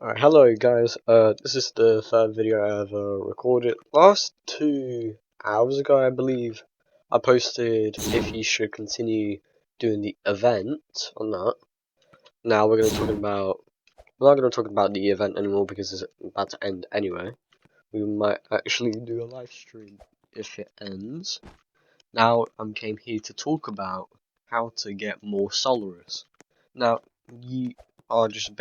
Alright, hello guys, this is the third video I ever recorded. Last 2 hours ago, I believe, I posted if you should continue doing the event or not. Now we're not going to talk about the event anymore because it's about to end anyway. We might actually do a live stream if it ends. Now came here to talk about how to get more Solaris. Now, you are just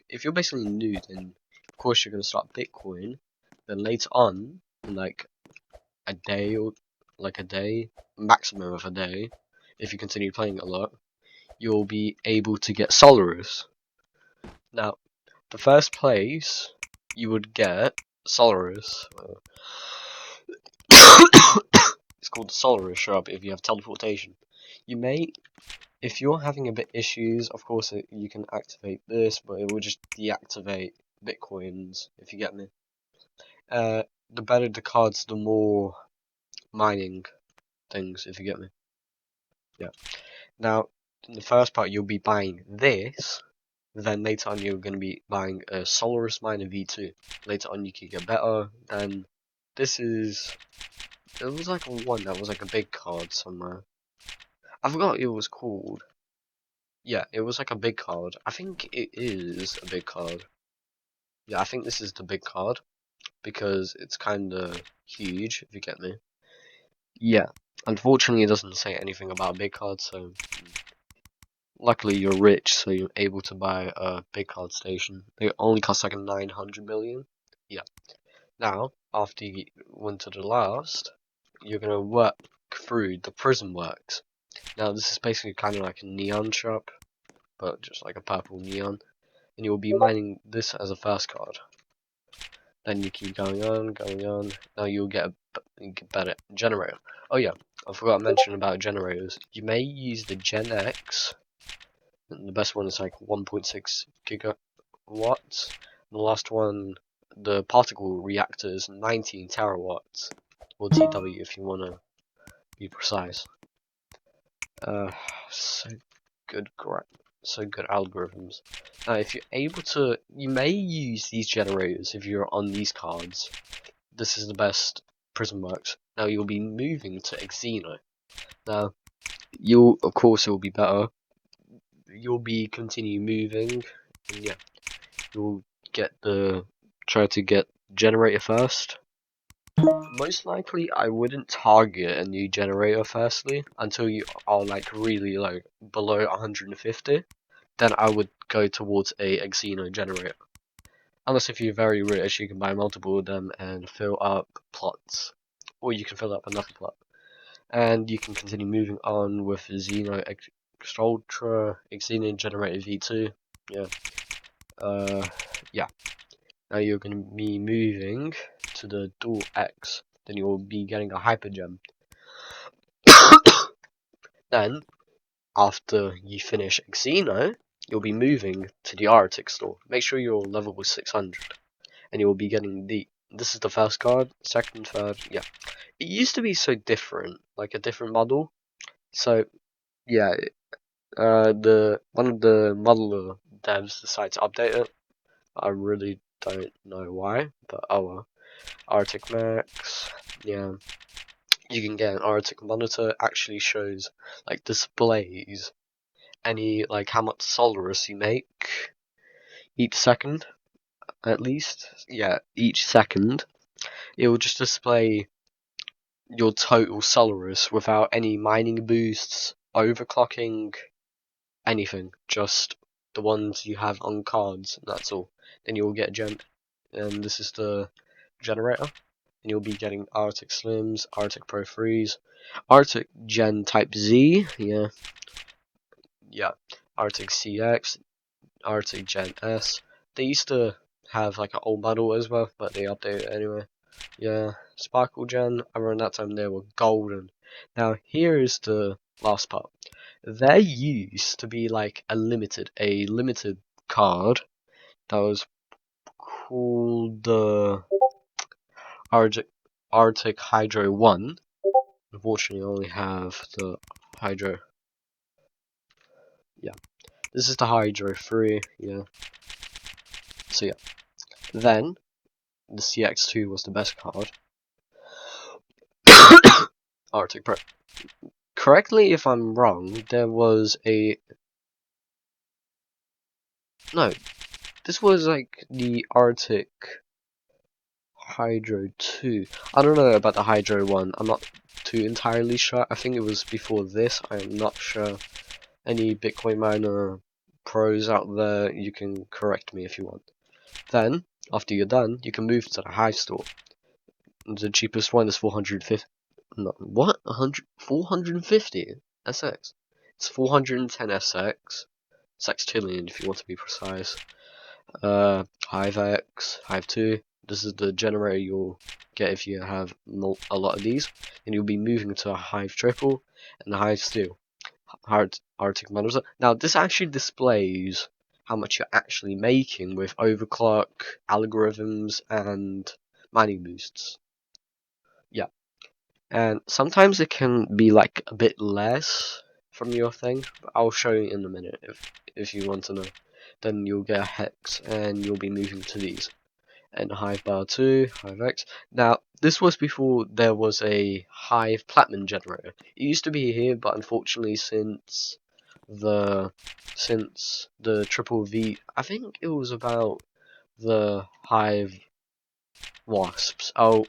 if you're basically new, then of course you're going to start Bitcoin. Then later on, in like a day or maximum of a day, if you continue playing a lot, you'll be able to get Solaris. Now, the first place you would get Solaris. It's called the Solaris shop if you have teleportation. If you're having a bit issues, of course you can activate this, but it will just deactivate Bitcoins, if you get me. The better the cards, the more mining things, if you get me. Yeah. Now, in the first part, you'll be buying this. Then later on, you're going to be buying a Solaris Miner V2. Later on, you can get better. Then this is. It was like one that was like a big card somewhere. I forgot what it was called. Yeah, it was like a big card. I think it is a big card. Yeah, I think this is the big card because it's kind of huge, if you get me. Yeah, unfortunately, it doesn't say anything about a big card, so luckily you're rich, so you're able to buy a big card station. They only cost like 900 million. Yeah. Now, after you went to the last, you're gonna work through the prison works. Now, this is basically kind of like a neon shop, but just like a purple neon. And you'll be mining this as a first card. Then you keep going on. Now you'll get a better generator. Oh yeah, I forgot to mention about generators. You may use the Gen X. The best one is like 1.6 gigawatts. The last one, the particle reactor, is 19 terawatts, or TW if you want to be precise. So good algorithms. Now, if you're able to, you may use these generators if you're on these cards. This is the best prison works. Now you'll be moving to Xeno. Now, of course it will be better. You'll be continue moving, and yeah, you'll try to get generator first. Most likely, I wouldn't target a new generator firstly until you are like really low, below 150. Then I would go towards a Xeno generator. Unless if you're very rich, you can buy multiple of them and fill up plots. Or you can fill up another plot. And you can continue moving on with Xeno Extra Ultra, Xeno Generator V2. Yeah. Now you're going to be moving to the Dual X. Then you'll be getting a Hyper Gem. Then, after you finish Xeno, you'll be moving to the Arctic store. Make sure your level was 600. And you'll be getting this is the first card, second, third, yeah. It used to be so different, like a different model. So, yeah, one of the modeler devs decided to update it. I really don't know why, but oh well. Arctic Max, yeah. You can get an Arctic monitor, actually shows, like, displays like, how much Solaris you make each second, at least. Yeah, each second. It will just display your total Solaris without any mining boosts, overclocking, anything. Just the ones you have on cards, that's all. Then you'll get Gen, and this is the generator. And you'll be getting Arctic Slims, Arctic Pro Freeze, Arctic Gen Type Z, yeah, Arctic CX, Arctic Gen S. They used to have like an old model as well, but they updated it anyway. Yeah, Sparkle Gen, around that time they were golden. Now, here is the last part. There used to be like a limited card that was called the Arctic Hydro 1. Unfortunately, I only have the Hydro. Yeah, this is the Hydro 3, yeah. So yeah, then the CX2 was the best card. Arctic Pro. Correctly, if I'm wrong, there was a... No, this was like the Arctic Hydro 2. I don't know about the Hydro one. I'm not too entirely sure. I think it was before this. I am not sure. Any Bitcoin miner pros out there, you can correct me if you want. Then, after you're done, you can move to the Hive store. The cheapest one is 450. No, what? 450 SX. It's 410 SX. Sextillion, if you want to be precise. Hive X, Hive 2. This is the generator you'll get if you have a lot of these, and you'll be moving to a Hive Triple and a Hive Steel. Arctic miners. Now, this actually displays how much you're actually making with overclock, algorithms, and mining boosts. Yeah, and sometimes it can be like a bit less from your thing, but I'll show you in a minute if you want to know. Then you'll get a hex, and you'll be moving to these. And Hive Bar 2, Hive X. Now, this was before there was a Hive Platinum generator. It used to be here, but unfortunately since the Triple V, I think it was about the Hive Wasps. I'll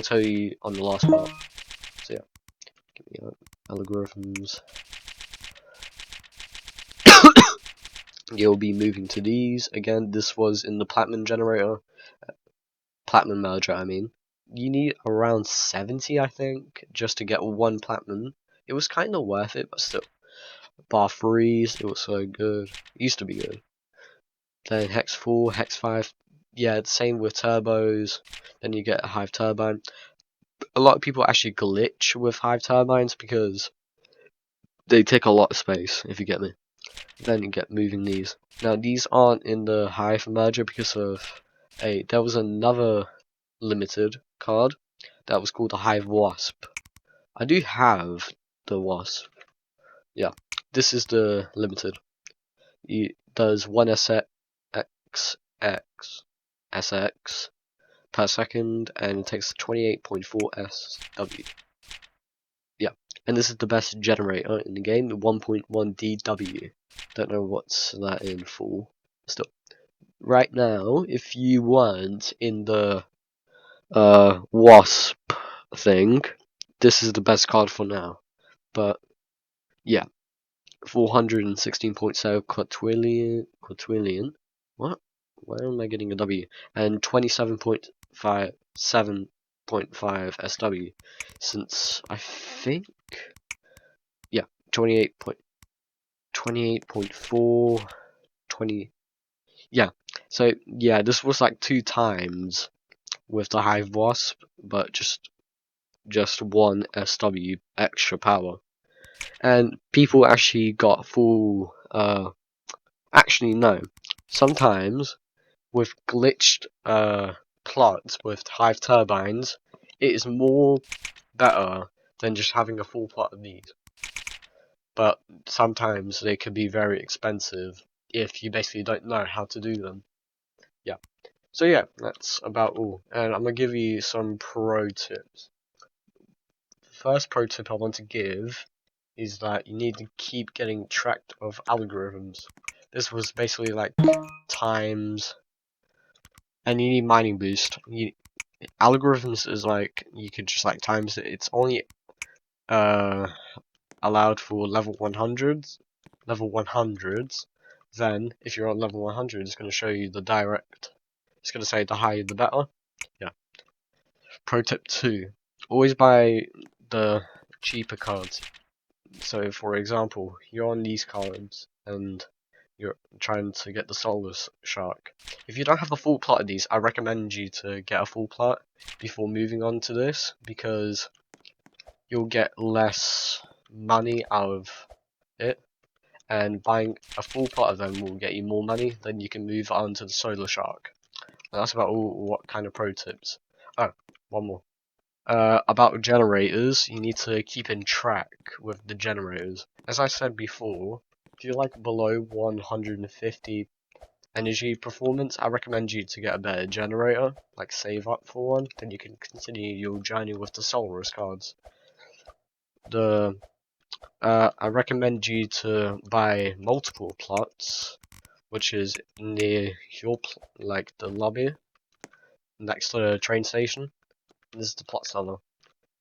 tell you on the last part. So yeah, give me algorithms. You'll be moving to these again. This was in the Platinum generator. Platinum merger, I mean. You need around 70, I think, just to get one platinum. It was kind of worth it, but still. Bar 3s, it was so good. It used to be good. Then Hex 4, Hex 5. Yeah, the same with turbos. Then you get a Hive Turbine. A lot of people actually glitch with Hive Turbines because they take a lot of space, if you get me. Then you get moving these. Now, these aren't in the Hive merger because of there was another limited card that was called the Hive Wasp. I do have the Wasp. Yeah, this is the limited. It does 1 SX SX per second and it takes 28.4 SW. Yeah, and this is the best generator in the game, the 1.1 DW. Don't know what's that in for. Still, right now, if you want in the Wasp thing, this is the best card for now. But yeah, 416.7 quadrillion. What? Where am I getting a W? And 27.5 7.5 SW. Since I think, yeah, 28.4, 20. Yeah. So yeah, this was like 2 times with the Hive Wasp, but just 1 SW extra power. And people actually got full, actually no, sometimes with glitched plots with Hive Turbines, it is more better than just having a full plot of these. But sometimes they can be very expensive if you basically don't know how to do them. Yeah. So yeah, that's about all. And I'm going to give you some pro tips. The first pro tip I want to give is that you need to keep getting track of algorithms. This was basically like times, and you need mining boost. Algorithms is like, you could just like times it. It's only allowed for level 100s. Then if you're on level 100, it's going to show you the direct. It's going to say the higher the better. Yeah. Pro tip 2: always buy the cheaper cards. So for example, you're on these cards and you're trying to get the Solaris Shark. If you don't have a full plot of these, I recommend you to get a full plot before moving on to this, because you'll get less money out of it, and buying a full plot of them will get you more money. Then you can move on to the Solar Shark. And that's about all. What kind of pro tips? Oh, one more. About generators, you need to keep in track with the generators. As I said before, if you're like below 150 energy performance, I recommend you to get a better generator, like save up for one, then you can continue your journey with the Solaris cards. I recommend you to buy multiple plots, which is near your like the lobby next to the train station. This is the plot seller.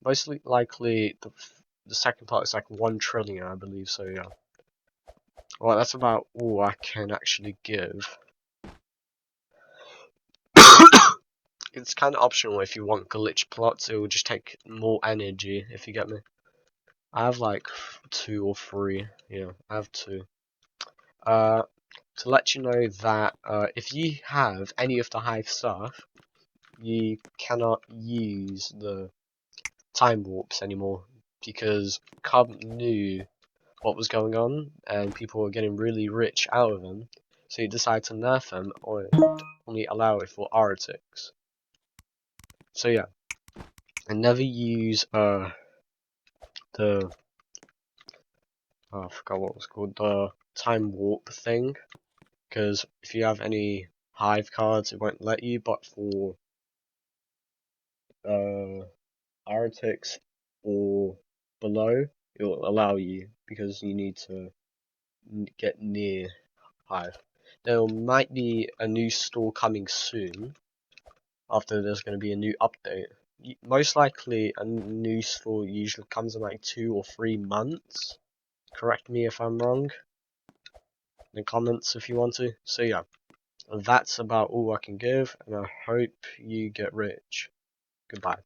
Mostly likely the second part is like 1 trillion, I believe. So yeah. Well, that's about all I can actually give. It's kind of optional if you want glitch plots. It will just take more energy, if you get me. I have like 2 or 3. Yeah, I have 2. To let you know that if you have any of the Hive stuff, you cannot use the time warps anymore because Cub knew what was going on and people were getting really rich out of them, so he decided to nerf them or only allow it for heretics. So yeah, and never use the I forgot what it was called, the time warp thing, because if you have any Hive cards it won't let you, but for heretics or below it will allow you because you need to get near Hive. There might be a new store coming soon after there's going to be a new update. Most likely a new store usually comes in like 2 or 3 months. Correct me if I'm wrong in the comments if you want to. So yeah, that's about all I can give, and I hope you get rich. Goodbye.